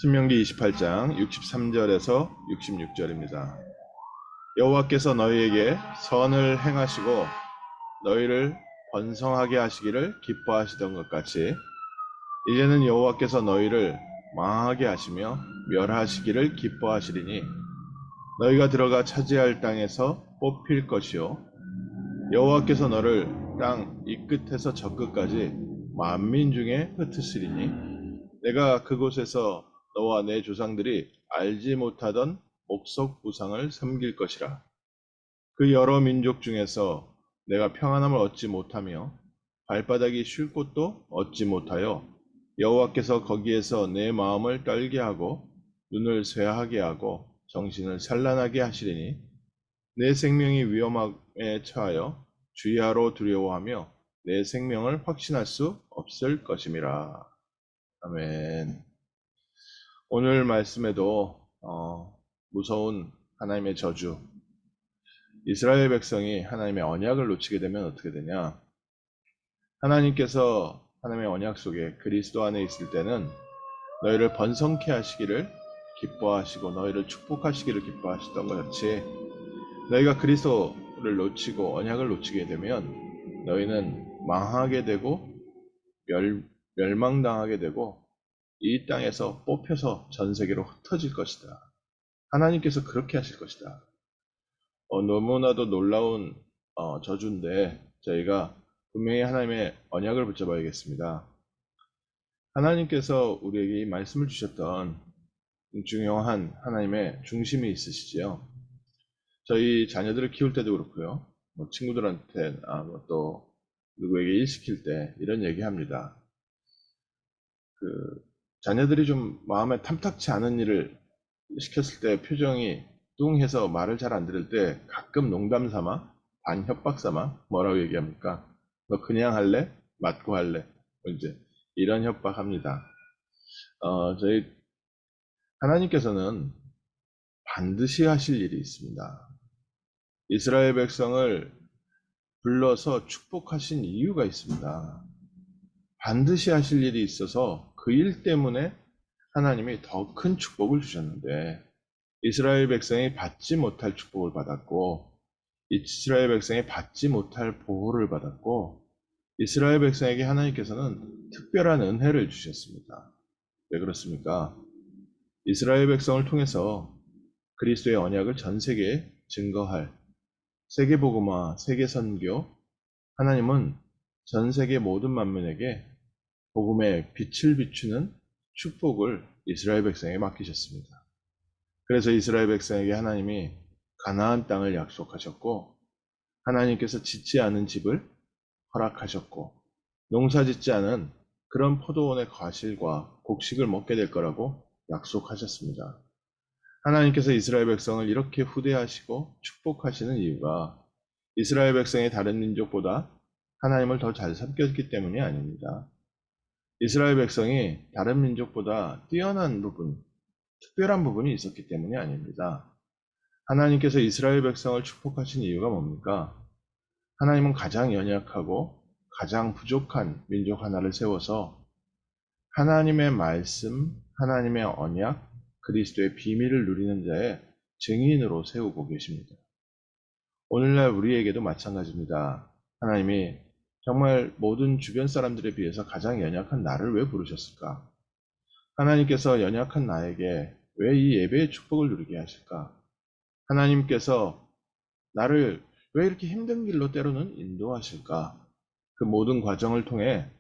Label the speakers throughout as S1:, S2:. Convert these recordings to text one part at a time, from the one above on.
S1: 신명기 28장 63절에서 66절입니다. 여호와께서 너희에게 선을 행하시고 너희를 번성하게 하시기를 기뻐하시던 것 같이 이제는 여호와께서 너희를 망하게 하시며 멸하시기를 기뻐하시리니 너희가 들어가 차지할 땅에서 뽑힐 것이요 여호와께서 너를 땅 이 끝에서 저 끝까지 만민 중에 흩으시리니 내가 그곳에서 너와 내 조상들이 알지 못하던 목석 우상을 섬길 것이라. 그 여러 민족 중에서 내가 평안함을 얻지 못하며 발바닥이 쉴 곳도 얻지 못하여 여호와께서 거기에서 내 마음을 떨게 하고 눈을 쇠하게 하고 정신을 산란하게 하시리니 내 생명이 위험에 처하여 주의하러 두려워하며 내 생명을 확신할 수 없을 것임이라. 아멘. 오늘 말씀에도 무서운 하나님의 저주, 이스라엘 백성이 하나님의 언약을 놓치게 되면 어떻게 되냐? 하나님께서 하나님의 언약 속에 그리스도 안에 있을 때는 너희를 번성케 하시기를 기뻐하시고 너희를 축복하시기를 기뻐하시던 것 같이 너희가 그리스도를 놓치고 언약을 놓치게 되면 너희는 망하게 되고 멸망당하게 되고 이 땅에서 뽑혀서 전 세계로 흩어질 것이다. 하나님께서 그렇게 하실 것이다. 너무나도 놀라운 저주인데 저희가 분명히 하나님의 언약을 붙잡아야겠습니다. 하나님께서 우리에게 이 말씀을 주셨던 중요한 하나님의 중심이 있으시지요. 저희 자녀들을 키울 때도 그렇고요. 친구들한테 또 누구에게 일 시킬 때 이런 얘기합니다. 자녀들이 좀 마음에 탐탁치 않은 일을 시켰을 때 표정이 뚱해서 말을 잘 안 들을 때 가끔 농담 삼아 반 협박 삼아 뭐라고 얘기합니까? 너 그냥 할래? 맞고 할래? 이제 이런 협박합니다. 저희 하나님께서는 반드시 하실 일이 있습니다. 이스라엘 백성을 불러서 축복하신 이유가 있습니다. 반드시 하실 일이 있어서 그 일 때문에 하나님이 더 큰 축복을 주셨는데 이스라엘 백성이 받지 못할 축복을 받았고 이스라엘 백성이 받지 못할 보호를 받았고 이스라엘 백성에게 하나님께서는 특별한 은혜를 주셨습니다. 왜 그렇습니까? 이스라엘 백성을 통해서 그리스도의 언약을 전 세계에 증거할 세계복음화, 세계선교, 하나님은 전 세계 모든 만민에게 복음의 빛을 비추는 축복을 이스라엘 백성에게 맡기셨습니다. 그래서 이스라엘 백성에게 하나님이 가나안 땅을 약속하셨고 하나님께서 짓지 않은 집을 허락하셨고 농사 짓지 않은 그런 포도원의 과실과 곡식을 먹게 될 거라고 약속하셨습니다. 하나님께서 이스라엘 백성을 이렇게 후대하시고 축복하시는 이유가 이스라엘 백성이 다른 민족보다 하나님을 더 잘 섬겼기 때문이 아닙니다. 이스라엘 백성이 다른 민족보다 뛰어난 부분, 특별한 부분이 있었기 때문이 아닙니다. 하나님께서 이스라엘 백성을 축복하신 이유가 뭡니까? 하나님은 가장 연약하고 가장 부족한 민족 하나를 세워서 하나님의 말씀, 하나님의 언약, 그리스도의 비밀을 누리는 자의 증인으로 세우고 계십니다. 오늘날 우리에게도 마찬가지입니다. 하나님이 정말 모든 주변 사람들에 비해서 가장 연약한 나를 왜 부르셨을까? 하나님께서 연약한 나에게 왜 이 예배의 축복을 누리게 하실까? 하나님께서 나를 왜 이렇게 힘든 길로 때로는 인도하실까? 그 모든 과정을 통해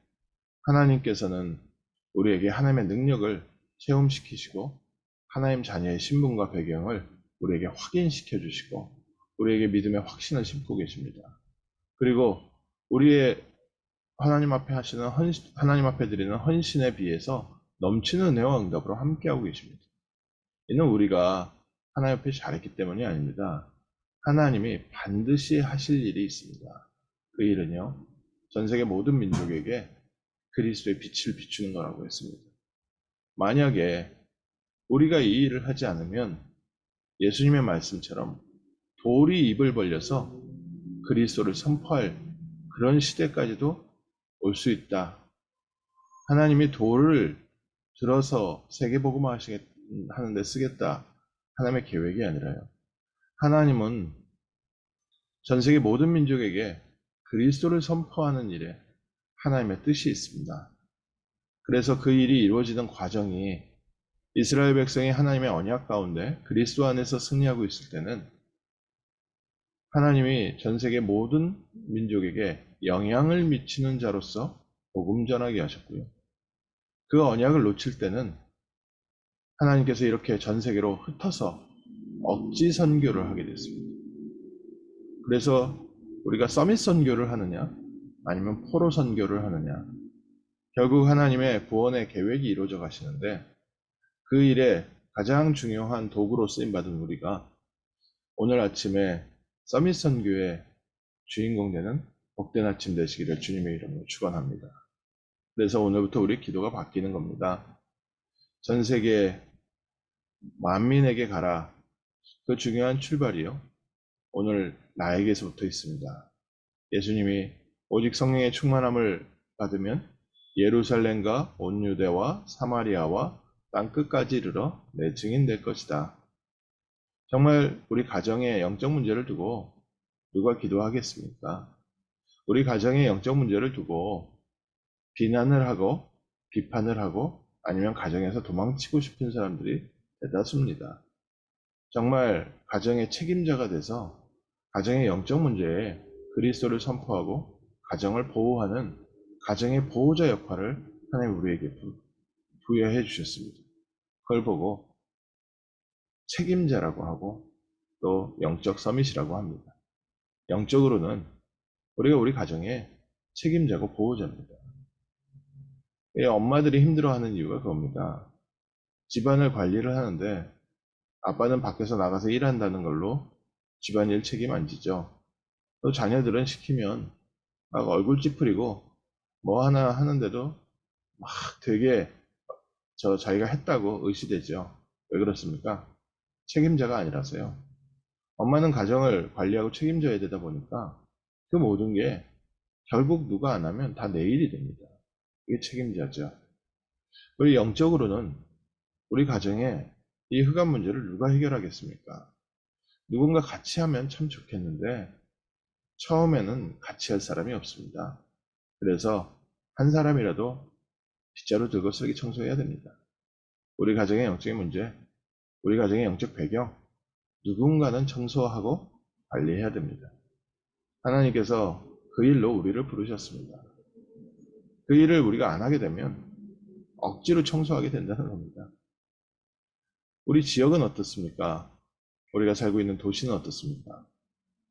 S1: 하나님께서는 우리에게 하나님의 능력을 체험시키시고 하나님 자녀의 신분과 배경을 우리에게 확인시켜 주시고 우리에게 믿음의 확신을 심고 계십니다. 그리고 우리의 하나님 앞에 하나님 앞에 드리는 헌신에 비해서 넘치는 은혜와 응답으로 함께하고 계십니다. 이는 우리가 하나님 앞에 잘했기 때문이 아닙니다. 하나님이 반드시 하실 일이 있습니다. 그 일은요, 전 세계 모든 민족에게 그리스도의 빛을 비추는 거라고 했습니다. 만약에 우리가 이 일을 하지 않으면 예수님의 말씀처럼 돌이 입을 벌려서 그리스도를 선포할 그런 시대까지도 올 수 있다. 하나님이 돌을 들어서 세계복음화 하는데 쓰겠다. 하나님의 계획이 아니라요. 하나님은 전 세계 모든 민족에게 그리스도를 선포하는 일에 하나님의 뜻이 있습니다. 그래서 그 일이 이루어지는 과정이 이스라엘 백성이 하나님의 언약 가운데 그리스도 안에서 승리하고 있을 때는 하나님이 전 세계 모든 민족에게 영향을 미치는 자로서 복음 전하게 하셨고요. 그 언약을 놓칠 때는 하나님께서 이렇게 전 세계로 흩어서 억지 선교를 하게 됐습니다. 그래서 우리가 서밋 선교를 하느냐 아니면 포로 선교를 하느냐, 결국 하나님의 구원의 계획이 이루어져 가시는데 그 일에 가장 중요한 도구로 쓰임받은 우리가 오늘 아침에 서밋 선교의 주인공 되는 복된 아침 되시기를 주님의 이름으로 축원합니다. 그래서 오늘부터 우리 기도가 바뀌는 겁니다. 전 세계 만민에게 가라. 그 중요한 출발이요. 오늘 나에게서부터 있습니다. 예수님이 오직 성령의 충만함을 받으면 예루살렘과 온 유대와 사마리아와 땅끝까지 이르러 내 증인 될 것이다. 정말 우리 가정의 영적 문제를 두고 누가 기도하겠습니까? 우리 가정의 영적 문제를 두고 비난을 하고 비판을 하고 아니면 가정에서 도망치고 싶은 사람들이 대다수입니다. 정말 가정의 책임자가 돼서 가정의 영적 문제에 그리스도를 선포하고 가정을 보호하는 가정의 보호자 역할을 하나님 우리에게 부여해 주셨습니다. 그걸 보고 책임자라고 하고 또 영적 서밋이라고 합니다. 영적으로는 우리가 우리 가정의 책임자고 보호자입니다. 엄마들이 힘들어하는 이유가 그겁니다. 집안을 관리를 하는데 아빠는 밖에서 나가서 일한다는 걸로 집안일 책임 안 지죠. 또 자녀들은 시키면 막 얼굴 찌푸리고 뭐 하나 하는데도 막 되게 자기가 했다고 의시되죠. 왜 그렇습니까? 책임자가 아니라서요. 엄마는 가정을 관리하고 책임져야 되다 보니까 그 모든 게 결국 누가 안 하면 다 내 일이 됩니다. 이게 책임자죠. 우리 영적으로는 우리 가정에 이 흑암 문제를 누가 해결하겠습니까? 누군가 같이 하면 참 좋겠는데 처음에는 같이 할 사람이 없습니다. 그래서 한 사람이라도 빗자루 들고 쓰레기 청소해야 됩니다. 우리 가정의 영적인 문제, 우리 가정의 영적 배경, 누군가는 청소하고 관리해야 됩니다. 하나님께서 그 일로 우리를 부르셨습니다. 그 일을 우리가 안 하게 되면 억지로 청소하게 된다는 겁니다. 우리 지역은 어떻습니까? 우리가 살고 있는 도시는 어떻습니까?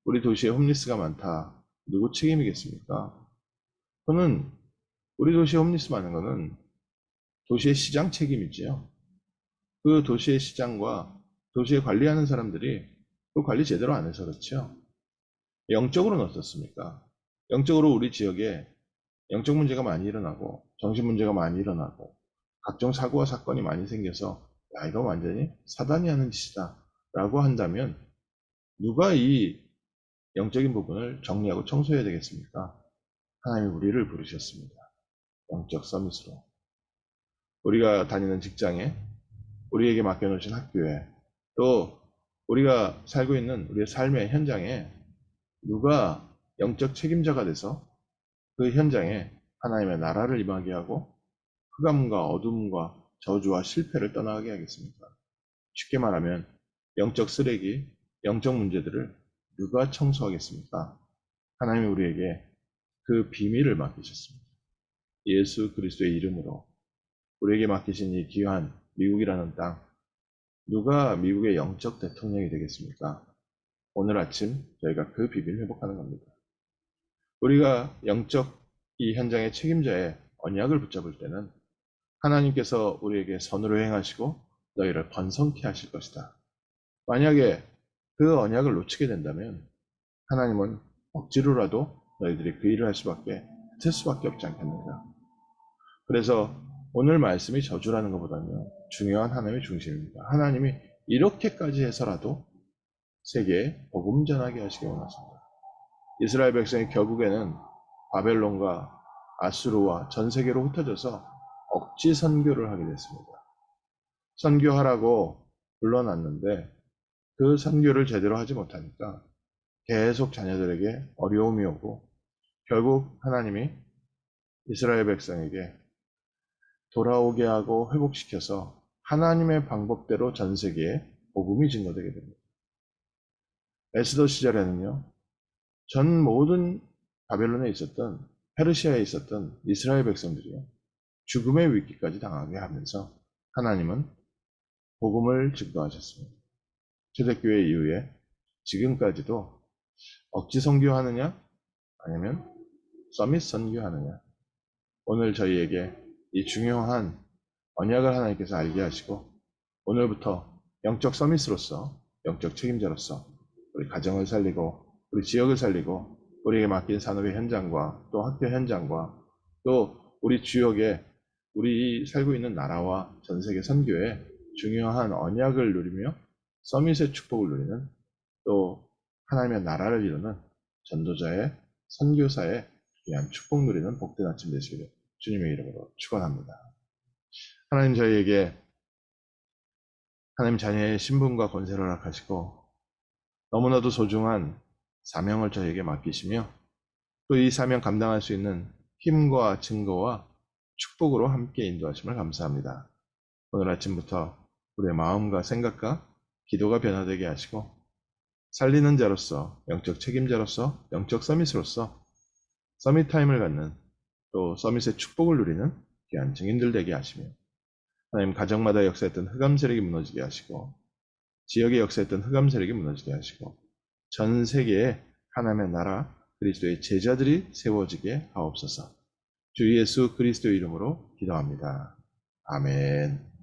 S1: 우리 도시에 홈리스가 많다. 누구 책임이겠습니까? 그거는 우리 도시에 홈리스 많은 거는 도시의 시장 책임이지요. 그 도시의 시장과 도시에 관리하는 사람들이 그 관리 제대로 안 해서 그렇죠. 영적으로는 어떻습니까? 영적으로 우리 지역에 영적 문제가 많이 일어나고 정신 문제가 많이 일어나고 각종 사고와 사건이 많이 생겨서 야, 이거 완전히 사단이 하는 짓이다 라고 한다면 누가 이 영적인 부분을 정리하고 청소해야 되겠습니까? 하나님이 우리를 부르셨습니다. 영적 서밋으로. 우리가 다니는 직장에, 우리에게 맡겨놓으신 학교에, 또 우리가 살고 있는 우리의 삶의 현장에 누가 영적 책임자가 돼서 그 현장에 하나님의 나라를 임하게 하고 흑암과 어둠과 저주와 실패를 떠나게 하겠습니까? 쉽게 말하면 영적 쓰레기, 영적 문제들을 누가 청소하겠습니까? 하나님이 우리에게 그 비밀을 맡기셨습니다. 예수 그리스도의 이름으로 우리에게 맡기신 이 귀한 미국이라는 땅, 누가 미국의 영적 대통령이 되겠습니까? 오늘 아침 저희가 그 비밀을 회복하는 겁니다. 우리가 영적 이 현장의 책임자의 언약을 붙잡을 때는 하나님께서 우리에게 선으로 행하시고 너희를 번성케 하실 것이다. 만약에 그 언약을 놓치게 된다면 하나님은 억지로라도 너희들이 그 일을 할 수밖에 없지 않겠는가. 그래서 오늘 말씀이 저주라는 것보다는 중요한 하나님의 중심입니다. 하나님이 이렇게까지 해서라도 세계에 복음 전하게 하시기 원하십니다. 이스라엘 백성이 결국에는 바벨론과 아수르와 전 세계로 흩어져서 억지 선교를 하게 됐습니다. 선교하라고 불러놨는데 그 선교를 제대로 하지 못하니까 계속 자녀들에게 어려움이 오고 결국 하나님이 이스라엘 백성에게 돌아오게 하고 회복시켜서 하나님의 방법대로 전 세계에 복음이 증거되게 됩니다. 에스더 시절에는요, 전 모든 바벨론에 있었던 페르시아에 있었던 이스라엘 백성들이요, 죽음의 위기까지 당하게 하면서 하나님은 복음을 증거하셨습니다. 초대교회 이후에 지금까지도 억지 선교하느냐 아니면 서밋 선교하느냐, 오늘 저희에게 이 중요한 언약을 하나님께서 알게 하시고 오늘부터 영적 서밋으로서, 영적 책임자로서 우리 가정을 살리고 우리 지역을 살리고 우리에게 맡긴 산업의 현장과 또 학교 현장과 또 우리 지역에 우리 살고 있는 나라와 전 세계 선교에 중요한 언약을 누리며 서밋의 축복을 누리는, 또 하나님의 나라를 이루는 전도자의, 선교사의 귀한 축복 누리는 복된 아침 되시기를 주님의 이름으로 축원합니다. 하나님 저희에게 하나님 자녀의 신분과 권세를 허락하시고 너무나도 소중한 사명을 저희에게 맡기시며 또 이 사명 감당할 수 있는 힘과 증거와 축복으로 함께 인도하심을 감사합니다. 오늘 아침부터 우리의 마음과 생각과 기도가 변화되게 하시고 살리는 자로서, 영적 책임자로서, 영적 서밋으로서 서밋 타임을 갖는, 또 서밋의 축복을 누리는 귀한 증인들 되게 하시며 하나님 가정마다 역사했던 흑암 세력이 무너지게 하시고 지역에 역사했던 흑암 세력이 무너지게 하시고 전 세계에 하나님의 나라 그리스도의 제자들이 세워지게 하옵소서. 주 예수 그리스도의 이름으로 기도합니다. 아멘.